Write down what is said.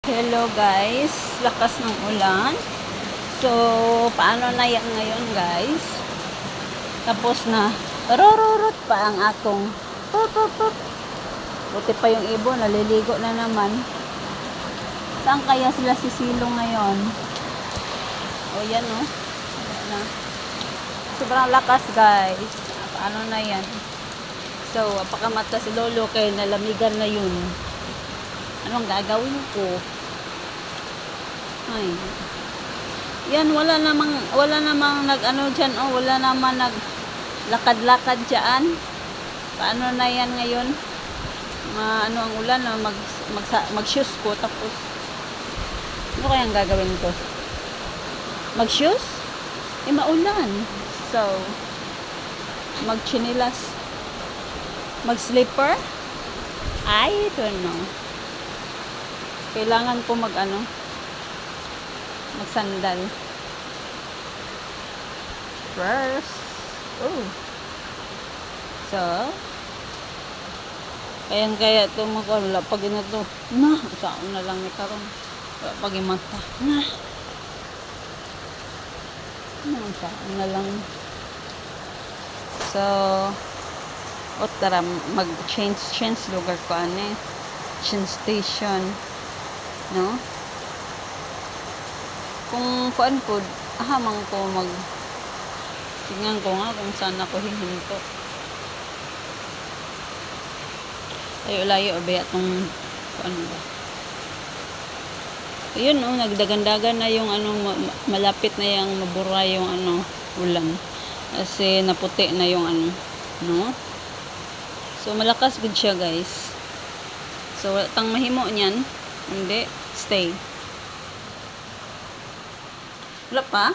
Hello guys, lakas ng ulan. So, paano na yan ngayon guys? Tapos na, rororot pa ang akong pop. Buti pa yung ibon, naliligo na naman. Saan kaya sila sisilong ngayon? O yan o. Na. Sobrang lakas guys. Paano na yan? So, apakamata si Lolo kay nalamigan na yun. Anong gagawin ko? Ay. Yan, wala namang nag-ano dyan, oh, wala namang nag-lakad-lakad dyan. Paano na yan ngayon? Ano ang ulan, mag-shoes ko, tapos, ano kayang gagawin ko? Mag-shoes? Eh, maulan. So, mag-chinilas. Mag-slipper? I don't know. Kailangan ko magsandal. First. Oh. So, kaya ito makawala. Pag ito, saan na lang ni karon. Pag imata. Saan na lang. So, tara, mag-change lugar ko, change station. No? Kung kuan po, ahamang ko tingnan ko nga kung saan ako hihinto. Layo-layo ba itong kuan ba? Ayun, nagdagandagan na yung malapit na yung mabura yung ulan. Kasi naputi na yung no? So, malakas good siya guys. So, tang mahimo niyan. Hindi, stay. Wala pa?